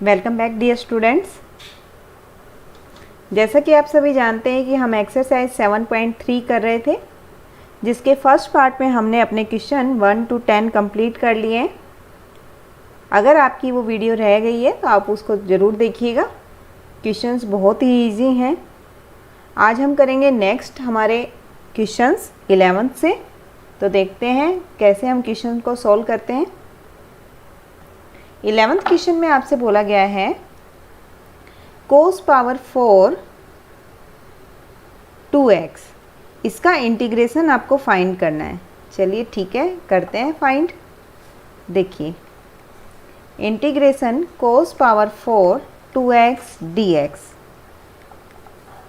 Welcome back dear students. जैसा कि आप सभी जानते हैं कि हम एक्सरसाइज 7.3 कर रहे थे, जिसके फर्स्ट पार्ट में हमने अपने क्वेश्चन 1 to 10 कंप्लीट कर लिए हैं। अगर आपकी वो वीडियो रह गई है तो आप उसको ज़रूर देखिएगा। क्वेश्चंस बहुत ही इजी हैं। आज हम करेंगे नेक्स्ट हमारे क्वेश्चंस 11th से। तो देखते हैं कैसे हम क्वेश्चन को सॉल्व करते हैं। 11th क्वेश्चन में आपसे बोला गया है cos पावर 4 2x, इसका इंटीग्रेशन आपको फाइंड करना है। चलिए ठीक है, करते हैं फाइंड। देखिए, integration cos power 4 2x dx।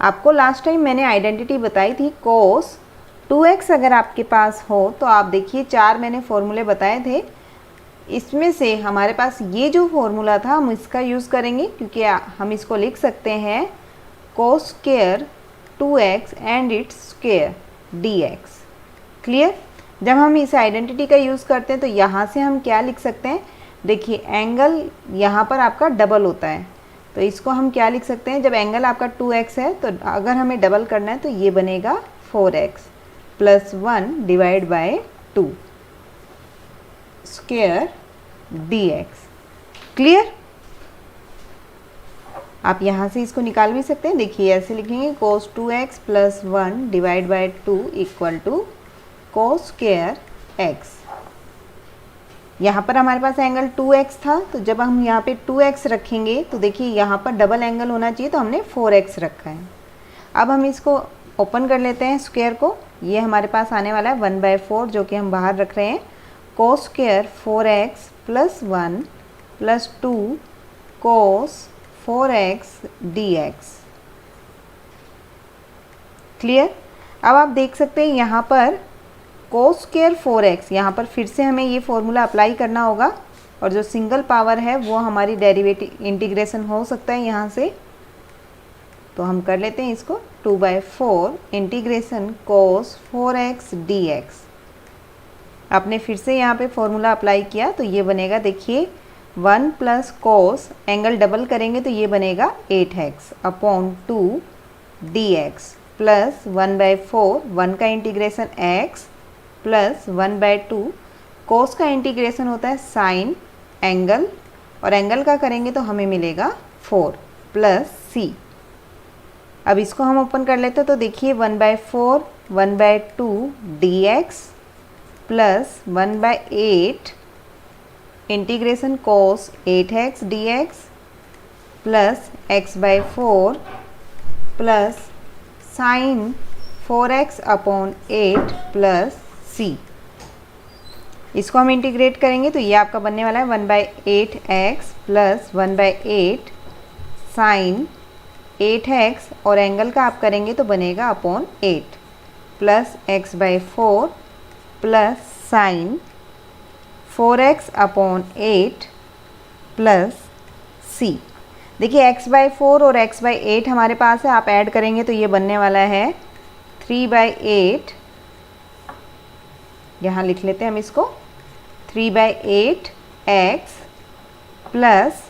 आपको लास्ट टाइम मैंने आइडेंटिटी बताई थी cos 2x। अगर आपके पास हो तो आप देखिए, 4 मैंने फॉर्मूले बताए थे। इसमें से हमारे पास ये जो फॉर्मूला था हम इसका यूज़ करेंगे, क्योंकि हम इसको लिख सकते हैं cos square 2x and it's square dx। Clear. जब हम इस आइडेंटिटी का यूज़ करते हैं तो यहाँ से हम क्या लिख सकते हैं, देखिए एंगल यहाँ पर आपका डबल होता है, तो इसको हम क्या लिख सकते हैं, जब एंगल आपका 2x है तो अगर हमें डबल करना है तो ये बनेगा 4x + 1 divide by 2 square dx। Clear. आप यहाँ से इसको निकाल भी सकते हैं। देखिए ऐसे लिखेंगे cos 2x + 1 divide by 2 equal to cos square x। यहाँ पर हमारे पास एंगल 2x था, तो जब हम यहाँ पे 2x रखेंगे तो देखिए यहाँ पर डबल एंगल होना चाहिए, तो हमने 4x रखा है। अब हम इसको ओपन कर लेते हैं स्क्वायर को। ये हमारे पास आने वाला है 1/4, जो कि हम बाहर रख रहे हैं। cos square 4x + 1 + 2 cos 4x dx। Clear. अब आप देख सकते हैं यहाँ पर cos स्क्वायर 4x, यहाँ पर फिर से हमें ये फॉर्मूला अप्लाई करना होगा, और जो सिंगल पावर है वो हमारी डेरिवेटिव इंटीग्रेशन हो सकता है यहाँ से। तो हम कर लेते हैं इसको 2/4 इंटीग्रेशन cos 4x dx। आपने फिर से यहाँ पे फॉर्मूला अप्लाई किया तो ये बनेगा, देखिए 1 + cos, एंगल डबल करेंगे तो ये बनेगा 8x / 2 dx प्लस 1/4, 1 का इंटीग्रेशन x प्लस 1/2, cos का इंटीग्रेशन होता है साइन एंगल, और एंगल का करेंगे तो हमें मिलेगा 4 + c। अब इसको हम ओपन कर लेते हैं तो देखिए 1/4 1/2 dx plus 1/8 integration cos 8x dx plus x/4 plus sign 4x / 8 plus c। इसको हम इंटीग्रेट करेंगे तो ये आपका बनने वाला है 1/8x प्लस 1/8 साइन 8x, और एंगल का आप करेंगे तो बनेगा /8 plus x/4 plus sign 4x / 8 plus c। देखिए x/4 और x/8 हमारे पास है, आप ऐड करेंगे तो ये बनने वाला है 3/8। यहाँ लिख लेते हैं हम इसको 3/8x plus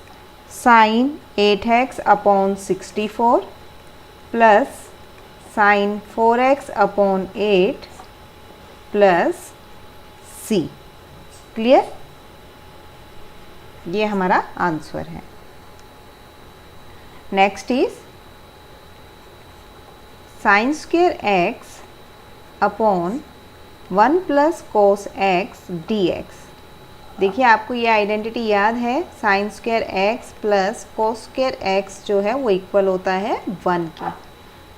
sign 8x / 64 plus sign 4x / 8 plus c। Clear. ये हमारा आंसर है। Next is sine square x / 1 + cos x dx। देखिए आपको ये आइडेंटिटी याद है, sine square x plus cos square x जो है वो इक्वल होता है 1 के।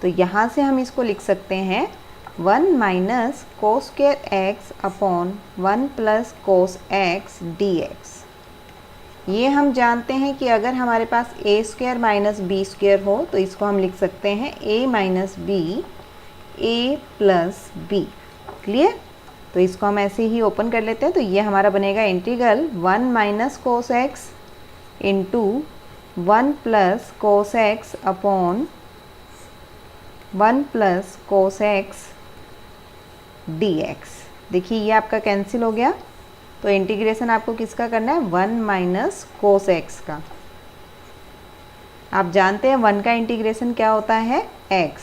तो यहाँ से हम इसको लिख सकते हैं 1 - cos square x / 1 + cos x dx। ये हम जानते हैं कि अगर हमारे पास a² - b² हो तो इसको हम लिख सकते हैं a - b a + b। Clear. तो इसको हम ऐसे ही ओपन कर लेते हैं तो ये हमारा बनेगा integral 1 - cos x into 1 + cos x / 1 + cos x dx। देखिए ये आपका कैंसिल हो गया, तो इंटीग्रेशन आपको किसका करना है, 1 - cos x का। आप जानते हैं 1 का इंटीग्रेशन क्या होता है, x,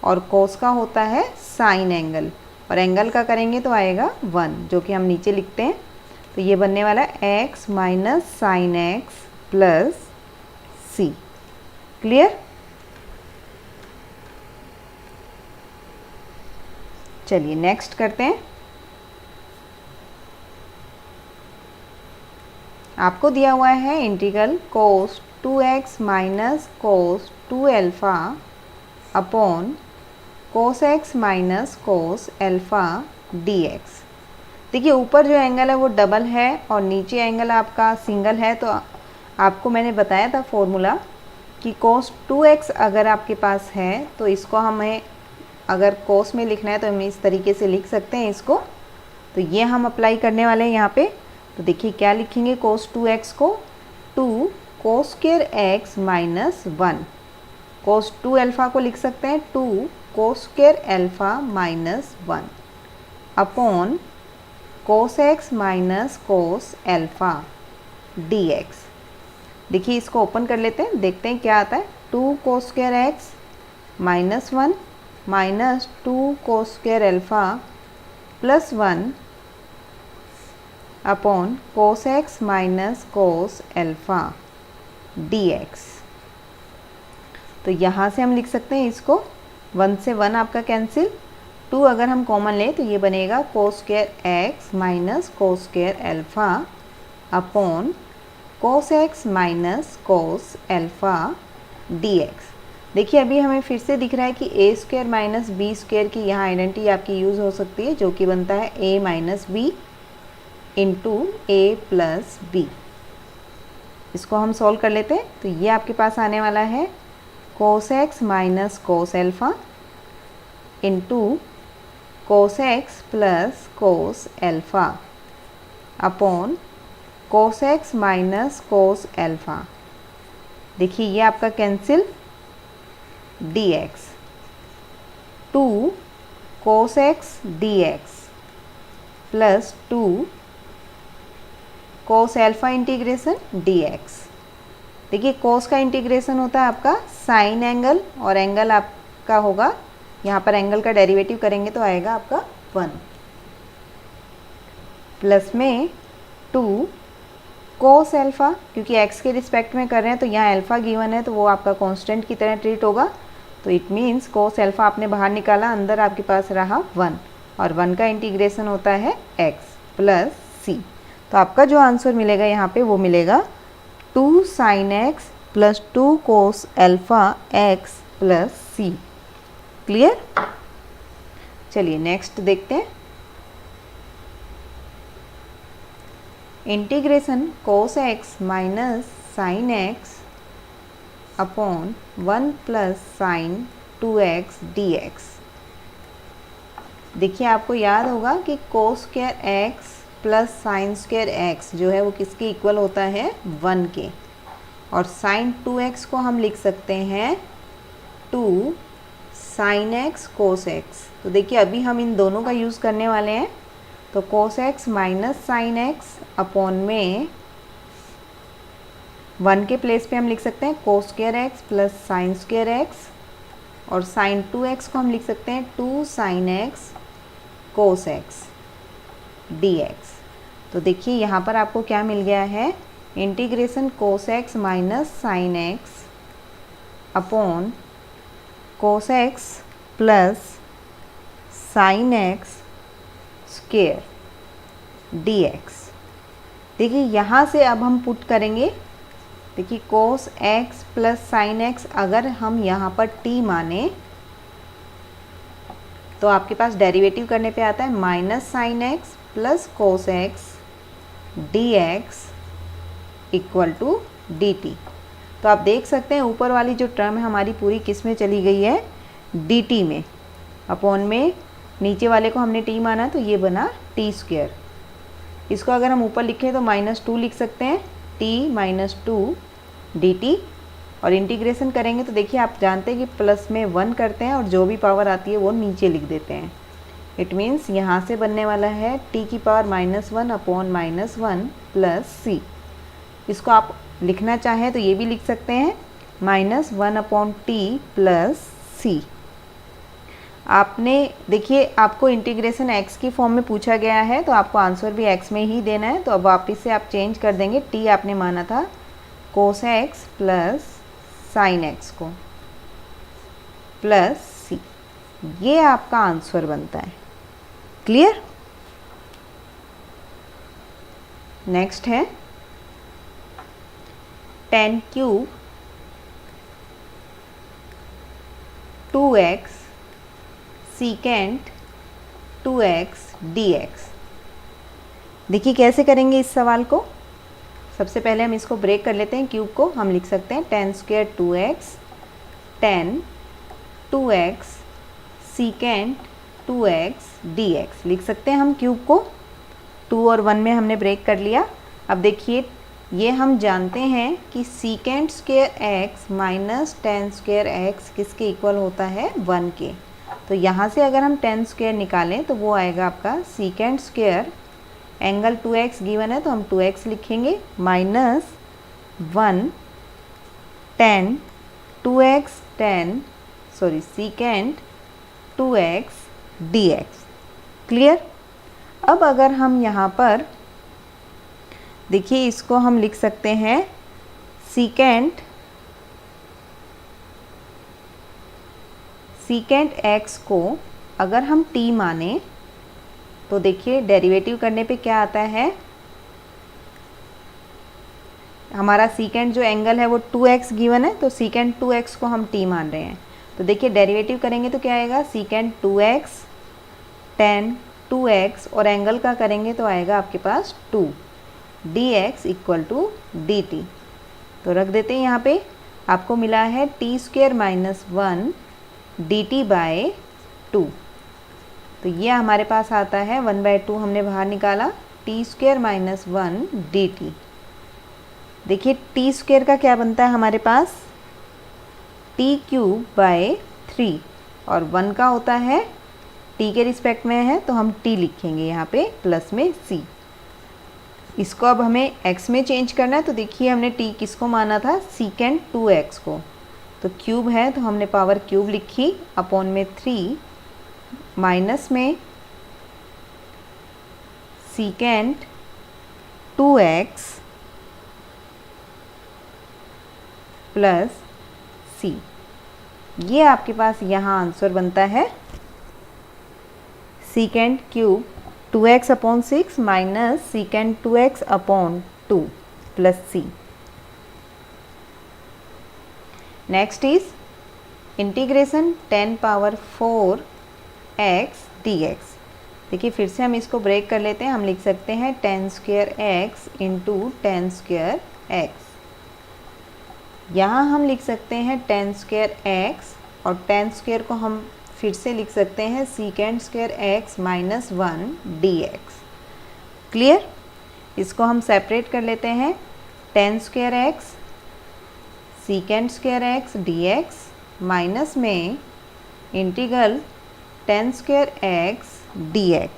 और cos का होता है साइन एंगल, और एंगल का करेंगे तो आएगा 1, जो कि हम नीचे लिखते हैं। तो ये बनने वाला है x minus sine x plus c. Clear? चलिए नेक्स्ट करते हैं। आपको दिया हुआ है integral cos 2x minus cos 2 alpha upon cos x minus cos alpha dx। देखिए ऊपर जो एंगल है वो डबल है और नीचे एंगल आपका सिंगल है। तो आपको मैंने बताया था फॉर्मूला कि cos 2x अगर आपके पास है तो इसको हमें अगर cos में लिखना है तो हम इस तरीके से लिख सकते हैं इसको। तो ये हम अप्लाई करने वाले हैं यहाँ पे। तो देखिए क्या लिखेंगे, cos 2x को 2 cos square x minus 1, cos 2 alpha को लिख सकते हैं 2 cos square alpha minus 1 upon cos x minus cos alpha dx। देखिए इसको ओपन कर लेते हैं, देखते हैं क्या आता है। 2 cos square x minus 1 minus 2 cos square alpha plus 1 upon cos x minus cos alpha dx। तो यहाँ से हम लिख सकते हैं इसको 1 से 1 आपका कैंसिल, 2 अगर हम कॉमन लें तो ये बनेगा cos square x minus cos square alpha upon cos x minus cos alpha dx। देखिए अभी हमें फिर से दिख रहा है कि a square minus B square की यहाँ आइडेंटिटी आपकी यूज़ हो सकती है, जो कि बनता है a minus B into A plus B. इसको हम सॉल्व कर लेते हैं। तो ये आपके पास आने वाला है cos x minus cos alpha into cos x plus cos alpha upon cos x minus cos alpha. देखिए ये आपका cancel dx, 2 cos x dx plus 2 cos alpha integration dx। देखिए cos का इंटीग्रेशन होता है आपका साइन एंगल, और angle आपका होगा, यहाँ पर एंगल का डेरिवेटिव करेंगे तो आएगा आपका 1 प्लस में 2 cos अल्फ़ा, क्योंकि x के रिस्पेक्ट में कर रहे हैं तो यहाँ अल्फ़ा गिवन है तो वो आपका कांस्टेंट की तरह ट्रीट होगा। तो इट मीन्स cos अल्फ़ा आपने बाहर निकाला, अंदर आपके पास रहा 1, और 1 का इंटीग्रेशन होता है x प्लस c। तो आपका जो आंसर मिलेगा यहाँ पे वो मिलेगा 2 sin x plus 2 cos alpha x plus c। Clear? चलिए नेक्स्ट देखते हैं। Integration cos x minus sine x upon 1 plus sine 2x dx। देखिए आपको याद होगा कि cos square x plus sine square x जो है वो किसके इक्वल होता है, 1 के, और साइन 2x को हम लिख सकते हैं 2 साइन x cos x। तो देखिए अभी हम इन दोनों का यूज़ करने वाले हैं। तो cos x minus sine x upon में 1 के प्लेस पे हम लिख सकते हैं cos square x plus sine square x, और साइन 2x को हम लिख सकते हैं 2 sign x cos x dx। तो देखिए यहाँ पर आपको क्या मिल गया है, integration cos x minus sine x upon cos x plus sine x square dx। देखिए यहाँ से अब हम पुट करेंगे। देखिए cos x plus sine x अगर हम यहाँ पर t माने तो आपके पास डेरिवेटिव करने पे आता है minus sine x plus cos x dx equal to dt। तो आप देख सकते हैं ऊपर वाली जो टर्म है हमारी पूरी किस में चली गई है, dt में, अपॉन में नीचे वाले को हमने t माना तो ये बना t स्क्वायर। इसको अगर हम ऊपर लिखें तो -2 लिख सकते हैं, t माइनस 2 dt, और इंटीग्रेशन करेंगे तो देखिए आप जानते हैं कि प्लस में 1 करते हैं और जो भी पावर आती है वो नीचे लिख देते हैं। इट मीन्स यहाँ से बनने वाला है t की पावर -1 अपॉन -1 प्लस c। इसको आप लिखना चाहें तो ये भी लिख सकते हैं माइनस 1/t प्लस सी। आपने देखिए आपको इंटीग्रेशन x की फॉर्म में पूछा गया है तो आपको आंसर भी x में ही देना है। तो अब वापस से आप चेंज कर देंगे, t आपने माना था cos x plus sin x को प्लस सी, ये आपका आंसर बनता है। क्लियर? नेक्स्ट है tan cube 2x secant 2x dx। देखिए कैसे करेंगे इस सवाल को। सबसे पहले हम इसको ब्रेक कर लेते हैं, क्यूब को हम लिख सकते हैं tan square 2x tan 2x secant 2x dx लिख सकते हैं हम क्यूब को। 2 और 1 में हमने ब्रेक कर लिया। अब देखिए ये हम जानते हैं कि secant square x minus tan square x किसके इक्वल होता है, 1 के। तो यहाँ से अगर हम tan स्क्वायर निकालें तो वो आएगा आपका secant square, angle 2x given है तो हम 2x लिखेंगे, minus 1 tan 2x secant 2x dx। Clear? अब अगर हम यहाँ पर देखिए इसको हम लिख सकते हैं सीकेंट x को अगर हम t माने तो देखिए डेरिवेटिव करने पे क्या आता है, हमारा सीकेंट जो एंगल है वो 2x गिवन है तो सीकेंट 2x को हम t मान रहे हैं। तो देखिए डेरिवेटिव करेंगे तो क्या आएगा, सीकेंट 2x tan 2x और एंगल का करेंगे तो आएगा आपके पास 2 dx इक्वल टू dt। तो रख देते हैं यहाँ पे, आपको मिला है t square minus 1 dt by 2। तो ये हमारे पास आता है 1/2 हमने बाहर निकाला, t स्क्वायर माइनस 1 dt। देखिए t स्क्वायर का क्या बनता है हमारे पास, t क्यूब बाय 3 और 1 का होता है t के रिस्पेक्ट में है तो हम t लिखेंगे यहाँ पे प्लस में c। इसको अब हमें x में चेंज करना है। तो देखिए हमने t किसको माना था, सीकेंट 2x को। तो क्यूब है तो हमने पावर क्यूब लिखी अपॉन में 3 माइनस में सीकेंट 2x प्लस c। ये आपके पास यहाँ आंसर बनता है secant cube 2x upon 6 minus secant 2x upon 2 plus c। Next is integration 10 power 4 x dx। देखिए फिर से हम इसको ब्रेक कर लेते हैं, हम लिख सकते हैं tan square x into tan square x। यहाँ हम लिख सकते हैं tan स्क्वायर x और tan स्क्वायर को हम फिर से लिख सकते हैं secant square x minus 1 dx। Clear? इसको हम सेपरेट कर लेते हैं, tan square x secant square x dx minus में integral tan square x dx।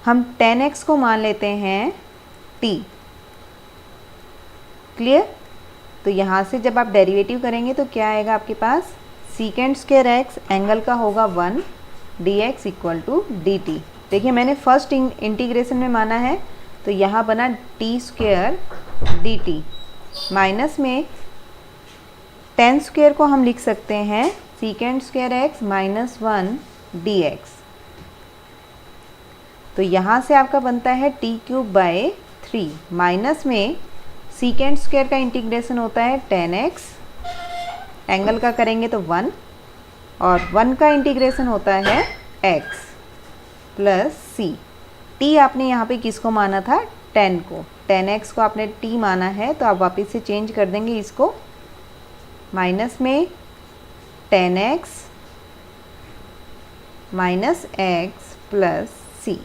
हम tan x को मान लेते हैं t। क्लियर? तो यहाँ से जब आप डेरिवेटिव करेंगे तो क्या आएगा आपके पास, सीकेंट स्क्वायर x एंगल का होगा 1 dx इक्वल टू dt। देखिए मैंने फर्स्ट इंटीग्रेशन में माना है तो यहाँ बना t स्क्वायर dt माइनस में tan स्क्वायर को हम लिख सकते हैं secant square x minus 1 dx। तो यहाँ से आपका बनता है t क्यूब बाय 3 माइनस में सीकेंट स्क्वायर का इंटीग्रेशन होता है tan x, एंगल का करेंगे तो 1 और 1 का इंटीग्रेशन होता है x प्लस c। t आपने यहाँ पे किसको माना था, tan को, tan x को आपने t माना है तो आप वापस से चेंज कर देंगे इसको, माइनस में tan x minus x plus c।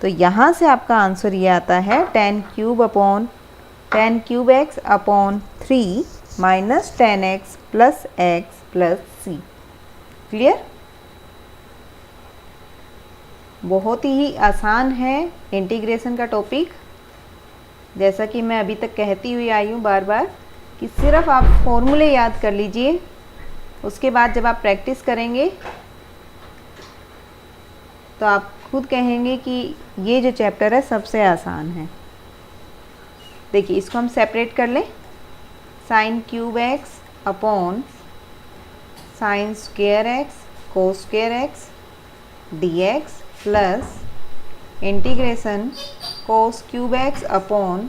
तो यहाँ से आपका आंसर ये आता है tan cube x upon 3 minus tan x plus c। Clear? बहुत ही आसान है इंटीग्रेशन का टॉपिक, जैसा कि मैं अभी तक कहती हुई आई हूँ बार बार कि सिर्फ आप फॉर्मूले याद कर लीजिए, उसके बाद जब आप प्रैक्टिस करेंगे तो आप खुद कहेंगे कि ये जो चैप्टर है सबसे आसान है। देखिए इसको हम सेपरेट कर लें, sine cube x upon sine square x cos square x D x plus integration cos cube x upon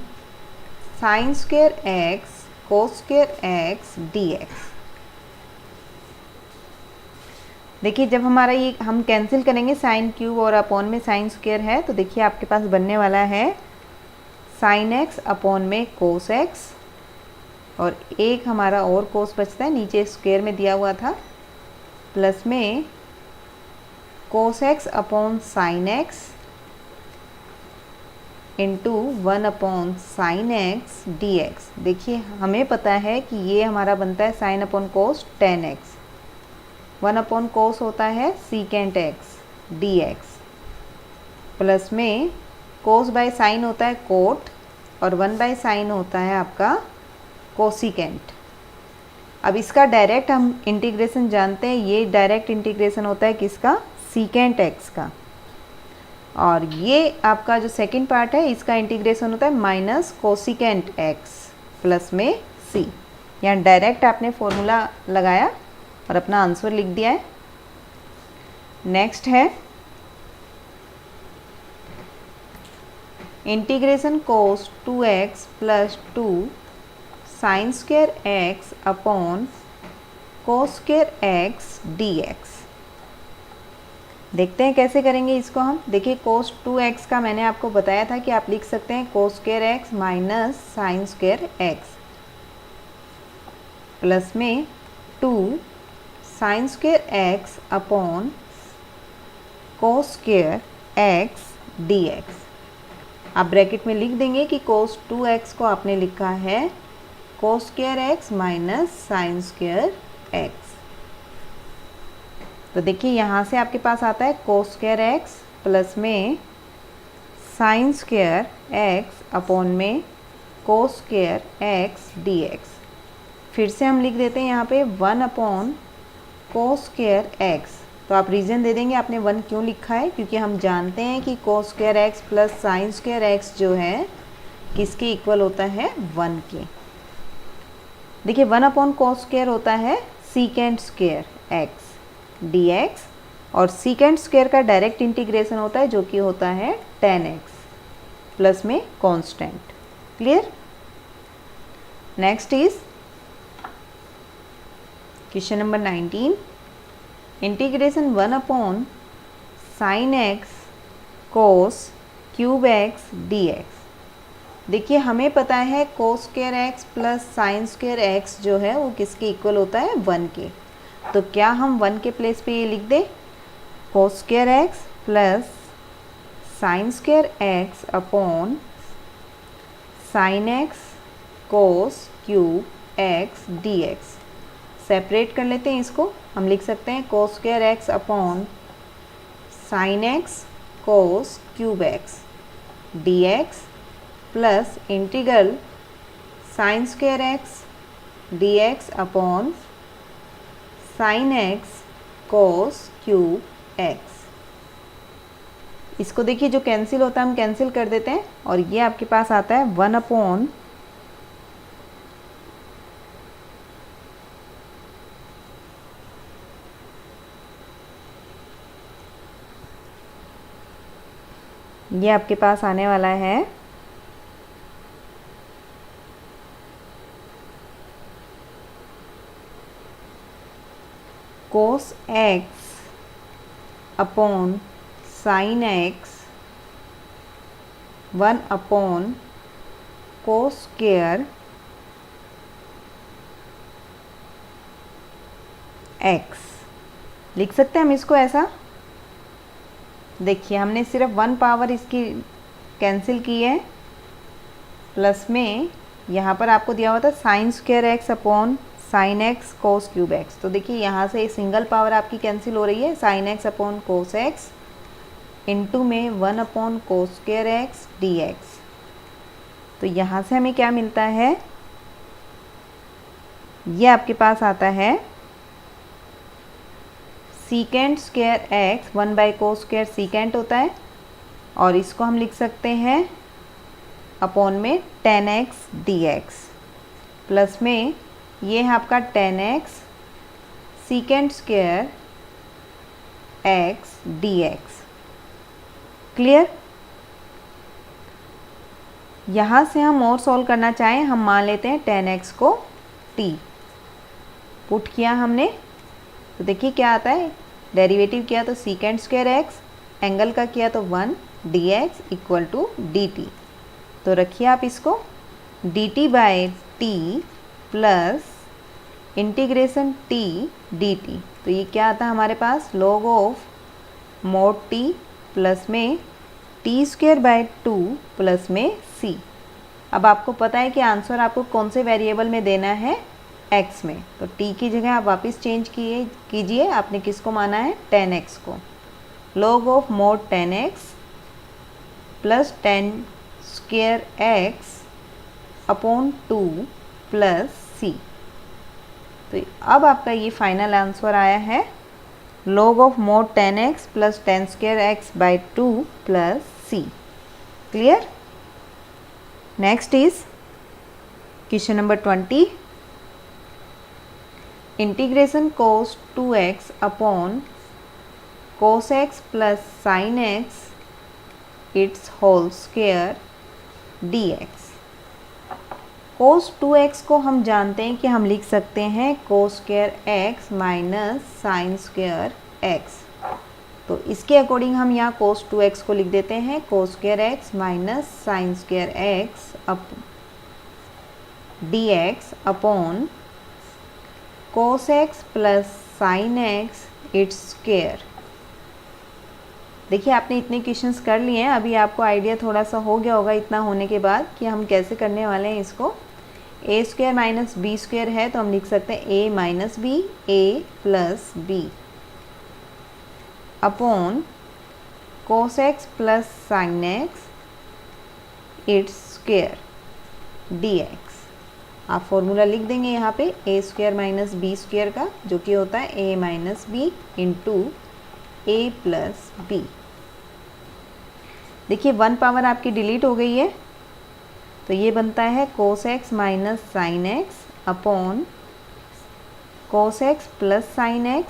sine square x cos square x D x. देखिए जब हमारा ये हम कैंसिल करेंगे साइन क्यूब और अपॉन में साइन स्क्वेयर है, तो देखिए आपके पास बनने वाला है साइन एक्स अपॉन में कोस एक्स, और एक हमारा और कोस बचता है, नीचे स्क्वायर में दिया हुआ था, प्लस में cos x upon sine x into 1 upon sine x D x. देखिए हमें पता है कि ये हमारा बनता है साइन अपॉन कोस टेन एक्स, 1 अपॉन कोस होता है secant x D x, plus में कोस बाय साइन होता है कोट, और 1 बाय साइन होता है आपका कोसिकेंट। अब इसका डायरेक्ट हम इंटीग्रेशन जानते हैं, ये डायरेक्ट इंटीग्रेशन होता है किसका, सीकेंट एक्स का, और ये आपका जो सेकंड पार्ट है इसका इंटीग्रेशन होता है माइनस कोसिकेंट एक्स प्लस में सी। यहाँ डायरेक्ट आपने फॉर्मूला लगाया और अपना आंसर लिख दिया है। नेक्स्ट है इंटीग्रेशन कोस 2x plus 2 sine square x upon cos square x D x. देखते हैं कैसे करेंगे इसको हम। देखिए कोस 2x का मैंने आपको बताया था कि आप लिख सकते हैं cos square x minus sine square x, plus में 2 sine square x upon cos square x D x. आप ब्रैकेट में लिख देंगे कि कोस 2x को आपने लिखा है cos square x minus sine square x. तो देखिए यहाँ से आपके पास आता है कोस स्क्वेयर एक्स प्लस में साइन स्क्वेयर एक्स अपॉन में cos square x D x. फिर से हम लिख देते हैं यहाँ पे 1 अपॉन कोस स्क्वेयर एक्स। तो आप रीज़न दे देंगे आपने 1 क्यों लिखा है, क्योंकि हम जानते हैं कि cos square x plus sine square x जो है किसके इक्वल होता है 1 के। देखिए 1 अपॉन कोस स्क्वायर होता है secant square x D x, और सीकेंट स्क्वायर का डायरेक्ट इंटीग्रेशन होता है जो कि होता है tan x प्लस में constant. Clear. Next is question number 19, integration 1 upon sine x cos cube x D x. देखिए हमें पता है cos square x plus sine square x जो है वो किसके इक्वल होता है 1 के। तो क्या हम 1 के प्लेस पे ये लिख दें, cos square x plus sine square x upon sine x cos cube x D x. Separate कर लेते हैं इसको, हम लिख सकते हैं cos square x upon sine x cos cube x D x plus integral sine square x D x upon sine x cos cube x. इसको देखिए जो कैंसिल होता है हम कैंसिल कर देते हैं, और ये आपके पास आता है 1 अपॉन ये आपके पास आने वाला है cos x upon sine x 1 upon cos square x. लिख सकते हैं हम इसको ऐसा। देखिए हमने सिर्फ 1 पावर इसकी कैंसिल की है, प्लस में यहाँ पर आपको दिया हुआ था sine square x upon sine x cos cube x. तो देखिए यहाँ से सिंगल पावर आपकी कैंसिल हो रही है, sine x upon cos x into में 1 upon cos square x D x. तो यहाँ से हमें क्या मिलता है ये आपके पास आता है secant square x, 1/cos square secant होता है, और इसको हम लिख सकते हैं अपॉन में tan x dx, प्लस में ये है आपका tan x secant square x dx। Clear? यहाँ से हम और सॉल्व करना चाहें, हम मान लेते हैं tan x को t, पुट किया हमने तो देखिए क्या आता है, डेरिवेटिव किया तो सीकेंट स्क्वायर एक्स, एंगल का किया तो 1 dx इक्वल टू dt। तो रखिए आप इसको dt by t plus integration t dt। तो ये क्या आता है हमारे पास, log of mod t plus में t स्क्वायर बाय 2 प्लस में c। अब आपको पता है कि आंसर आपको कौन से वेरिएबल में देना है, x में, तो t की जगह आप वापस चेंज कीजिए। आपने किसको माना है, tan x को, log of mod tan x plus tan square x upon 2 plus c। तो अब आपका ये फाइनल आंसर आया है log of mod tan x plus tan square x by 2 plus c। Clear? Next is question number 20। Integration cos 2x upon cos x plus sin x it's whole square dx। cos 2x को हम जानते हैं कि हम लिख सकते हैं cos square x minus sign square x। तो इसके अकॉर्डिंग हम यहाँ cos 2x को लिख देते हैं cos square x minus sign square x up dx upon cos x plus sine x it's square. देखिए आपने इतने क्वेश्चंस कर लिए हैं, अभी आपको आइडिया थोड़ा सा हो गया होगा इतना होने के बाद कि हम कैसे करने वाले हैं इसको। A square minus B square है तो हम लिख सकते हैं a minus b, a plus b upon cos x plus sine x it's square dx। आप फॉर्मूला लिख देंगे यहाँ पे a square minus B square का, जो कि होता है a minus B into A plus b. देखिए 1 पावर आपकी डिलीट हो गई है, तो ये बनता है cos x minus sine x upon cos x plus sine x,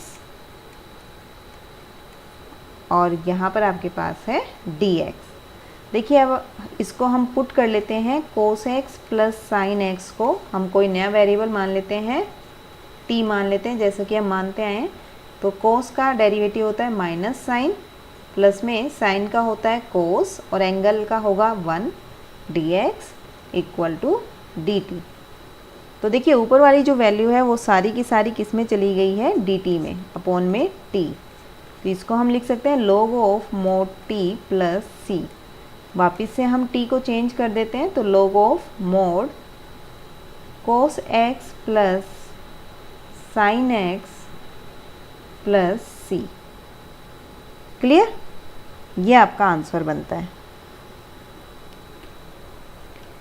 और यहाँ पर आपके पास है dx। देखिए अब इसको हम पुट कर लेते हैं, cos x plus sine x को हम कोई नया वेरिएबल मान लेते हैं, t मान लेते हैं जैसे कि हम मानते आए हैं। तो cos का डेरिवेटिव होता है माइनस साइन, प्लस में साइन का होता है cos और एंगल का होगा 1 dx इक्वल टू dt। तो देखिए ऊपर वाली जो वैल्यू है वो सारी की सारी किस में चली गई है, dt में, अपॉन में t। तो इसको हम लिख सकते हैं log of mod t plus c। वापिस से हम t को चेंज कर देते हैं तो log of mod cos x plus sine x plus c। Clear? ये आपका आंसर बनता है।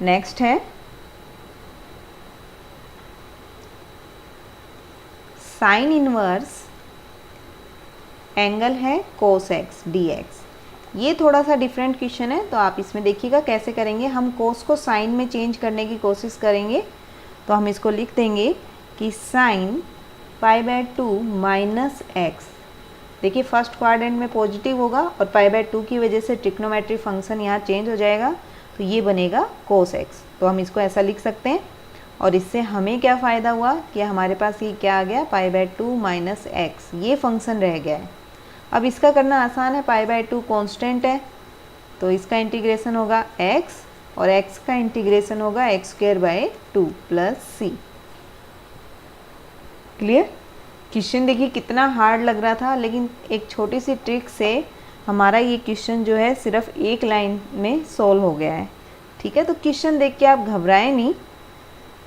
नेक्स्ट है साइन इनवर्स एंगल है cos x dx। ये थोड़ा सा डिफरेंट क्वेश्चन है, तो आप इसमें देखिएगा कैसे करेंगे। हम cos को साइन में चेंज करने की कोशिश करेंगे, तो हम इसको लिख देंगे कि साइन π/2 माइनस एक्स। देखिए फर्स्ट क्वाड्रेंट में पॉजिटिव होगा और π/2 की वजह से ट्रिग्नोमेट्रिक फंक्शन यहाँ चेंज हो जाएगा, तो ये बनेगा cos x। तो हम इसको ऐसा लिख सकते हैं, और इससे हमें क्या फ़ायदा हुआ कि हमारे पास ये क्या आ गया, π/2 माइनस एक्स, ये फंक्शन रह गया है। अब इसका करना आसान है, π/2 कांस्टेंट है तो इसका इंटीग्रेशन होगा x, और x का इंटीग्रेशन होगा x²/2 plus c। Clear? Question देखिए कितना हार्ड लग रहा था, लेकिन एक छोटी सी ट्रिक से हमारा ये क्वेश्चन जो है सिर्फ एक लाइन में सॉल्व हो गया है। ठीक है, तो क्वेश्चन देख के आप घबराएं नहीं।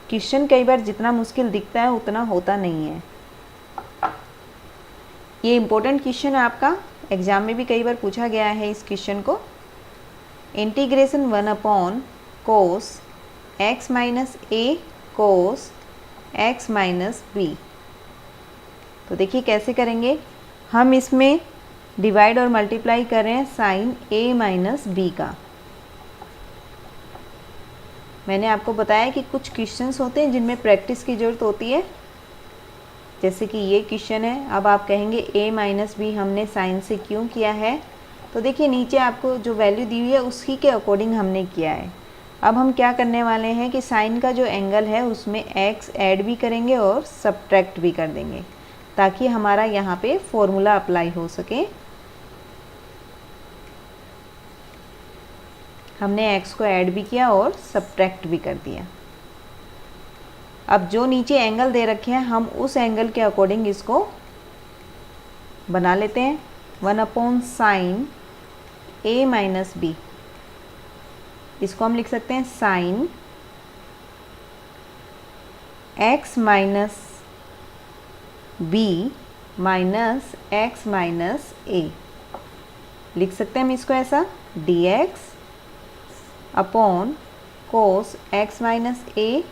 क्वेश्चन कई बार जितना मुश्किल दिखता है उतना होता नहीं है। ये इम्पोर्टेंट क्वेश्चन है आपका, एग्जाम में भी कई बार पूछा गया है इस क्वेश्चन को। Integration 1 upon cos x minus a cos x minus B. तो देखिए कैसे करेंगे, हम इसमें डिवाइड और मल्टीप्लाई कर रहे हैं साइन a माइनस बी का। मैंने आपको बताया कि कुछ क्वेश्चंस होते हैं जिनमें प्रैक्टिस की ज़रूरत होती है, जैसे कि ये क्वेश्चन है। अब आप कहेंगे a माइनस बी हमने साइन से क्यों किया है, तो देखिए नीचे आपको जो वैल्यू दी हुई है उसी के अकॉर्डिंग हमने किया है। अब हम क्या करने वाले हैं कि साइन का जो एंगल है उसमें x ऐड भी करेंगे और सब्ट्रैक्ट भी कर देंगे, ताकि हमारा यहाँ पे फॉर्मूला अप्लाई हो सके। हमने x को ऐड भी किया और सब्ट्रैक्ट भी कर दिया। अब जो नीचे एंगल दे रखे हैं हम उस एंगल के अकॉर्डिंग इसको बना लेते हैं। 1/sin a माइनस बी, इसको हम लिख सकते हैं sine x minus B minus x minus a. लिख सकते हैं हम इसको ऐसा, dx upon cos x minus a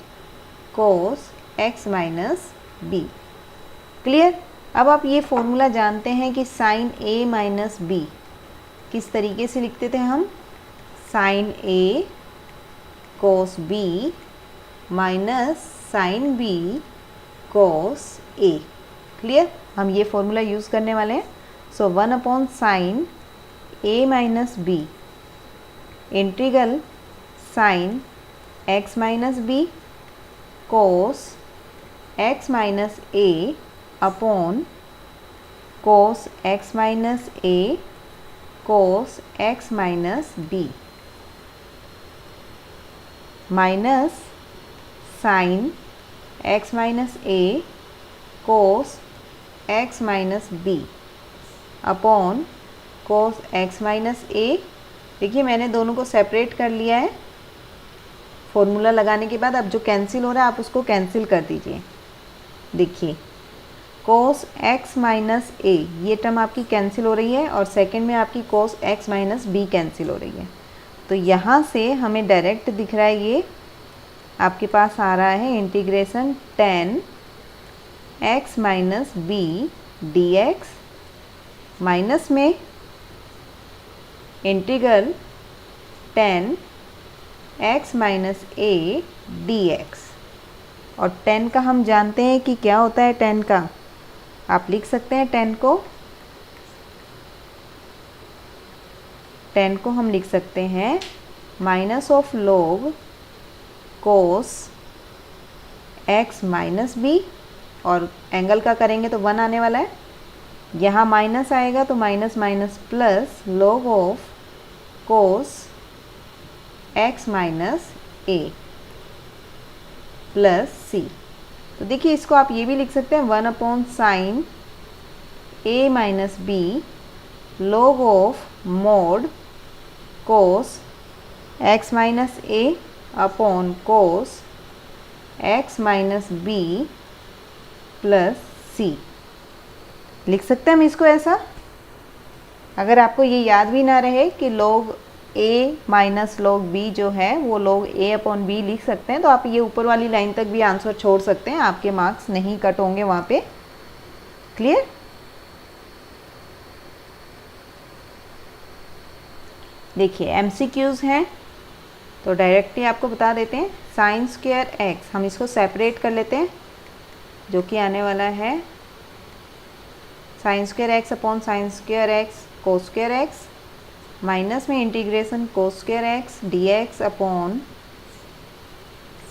cos x minus b. Clear. अब आप ये फॉर्मूला जानते हैं कि साइन a माइनस बी किस तरीके से लिखते थे हम, sine a cos b minus sine b cos a। Clear, हम ये फॉर्मूला यूज़ करने वाले हैं। So 1/sin a minus B integral sine x minus B cos x minus a upon cos x minus a cos x minus B minus sine x minus a cos x minus B upon cos x minus a। देखिए मैंने दोनों को separate कर लिया है formula लगाने के बाद। अब जो कैंसिल हो रहा है आप उसको कैंसिल कर दीजिए। देखिए कोस x माइनस a ये टर्म आपकी कैंसिल हो रही है और सेकंड में आपकी कोस x माइनस b कैंसिल हो रही है। तो यहाँ से हमें डायरेक्ट दिख रहा है, ये आपके पास आ रहा है integration tan x minus b dx minus में integral tan x minus a dx। और tan का हम जानते हैं कि क्या होता है, tan का आप लिख सकते हैं, tan को हम लिख सकते हैं minus of log cos x minus B, और एंगल का करेंगे तो 1 आने वाला है। यहाँ माइनस आएगा तो minus minus plus log of cos x minus a plus c। तो देखिए इसको आप ये भी लिख सकते हैं 1/sin a minus B log of mod cos x minus a upon cos x minus B plus c। लिख सकते हैं हम इसको ऐसा। अगर आपको ये याद भी ना रहे कि log a minus log b जो है वो log a अपॉन b लिख सकते हैं, तो आप ये ऊपर वाली लाइन तक भी आंसर छोड़ सकते हैं, आपके मार्क्स नहीं कट होंगे वहाँ पे। क्लियर। देखिए MCQs हैं तो डायरेक्टली आपको बता देते हैं। साइन स्क्वायर x हम इसको सेपरेट कर लेते हैं, जो कि आने वाला है sine square x upon sine square x cos square x minus में integration cos square x dx upon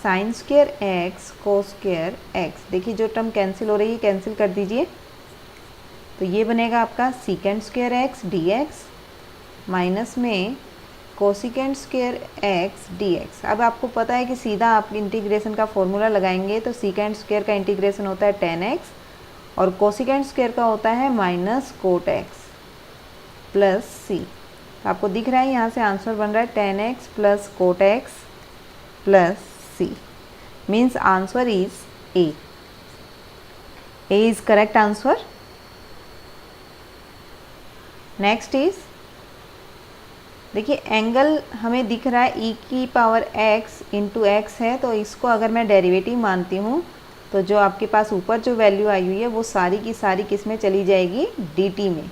sine square x cos square x। देखिए जो टर्म कैंसिल हो रही है कैंसिल कर दीजिए, तो ये बनेगा आपका secant square x dx minus में कोसिकेंड स्क्वायर x dx। अब आपको पता है कि सीधा आप इंटीग्रेशन का फॉर्मूला लगाएंगे तो सीकेंड स्क्वायर का इंटीग्रेशन होता है tan x और कोसिकेंड स्क्वायर का होता है minus cot x plus c। तो आपको दिख रहा है यहाँ से आंसर बन रहा है tan x plus coat x plus c। Means answer is A। A is correct answer. Next is, देखिए एंगल हमें दिख रहा है e की पावर x इंटू एक्स है, तो इसको अगर मैं डेरिवेटिव मानती हूँ तो जो आपके पास ऊपर जो वैल्यू आई हुई है वो सारी की सारी किस में चली जाएगी, dt में।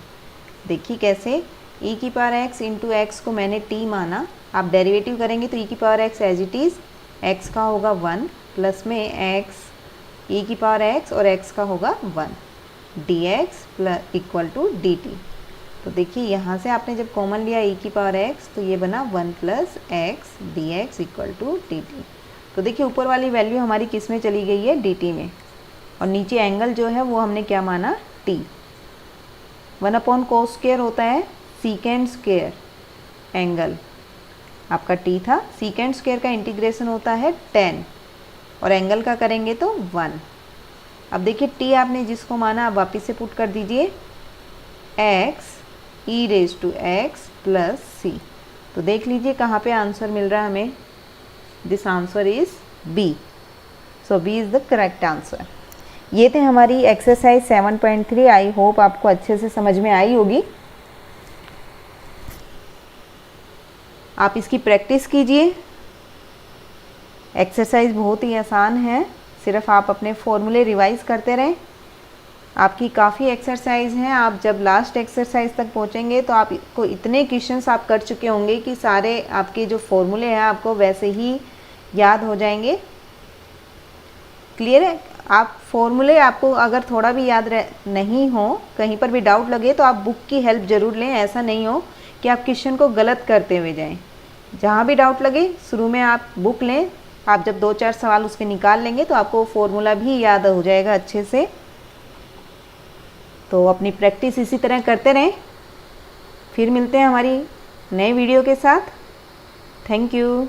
देखिए कैसे, e की पावर x इंटू एक्स को मैंने t माना, आप डेरिवेटिव करेंगे तो e की power x as it is x का होगा 1 प्लस में x e की पावर x और x का होगा 1 dx plus equal to dt। तो देखिए यहाँ से आपने जब कॉमन लिया e की पावर x तो ये बना 1 plus X D X equal to D T. तो देखिए ऊपर वाली वैल्यू हमारी किस में चली गई है, dt में, और नीचे एंगल जो है वो हमने क्या माना, t। 1/cos स्क्वायर होता है सीकेंड स्क्वायर, एंगल आपका t था, सीकेंड स्क्वायर का इंटीग्रेशन होता है 10 और एंगल का करेंगे तो 1। अब देखिए t आपने जिसको माना आप वापस से पुट कर दीजिए, x e raise to x plus c। तो देख लीजिए कहाँ पे आंसर मिल रहा है हमें, this answer is B। So B is the correct answer. ये थे हमारी एक्सरसाइज 7.3। आई होप आपको अच्छे से समझ में आई होगी। आप इसकी प्रैक्टिस कीजिए। एक्सरसाइज बहुत ही आसान है, सिर्फ आप अपने फॉर्मूले रिवाइज करते रहें। आपकी काफ़ी एक्सरसाइज हैं, आप जब लास्ट एक्सरसाइज तक पहुंचेंगे तो आपको इतने क्वेश्चंस आप कर चुके होंगे कि सारे आपके जो फॉर्मूले हैं आपको वैसे ही याद हो जाएंगे। क्लियर है? आप फॉर्मूले आपको अगर थोड़ा भी याद नहीं हो, कहीं पर भी डाउट लगे तो आप बुक की हेल्प ज़रूर लें। ऐसा नहीं हो कि आप क्वेश्चन को गलत करते हुए जाएं। जहाँ भी डाउट लगे शुरू में आप बुक लें, आप जब 2-4 सवाल उसके निकाल लेंगे तो आपको फॉर्मूला भी याद हो जाएगा अच्छे से। तो अपनी प्रैक्टिस इसी तरह करते रहें। फिर मिलते हैं हमारी नए वीडियो के साथ। Thank you.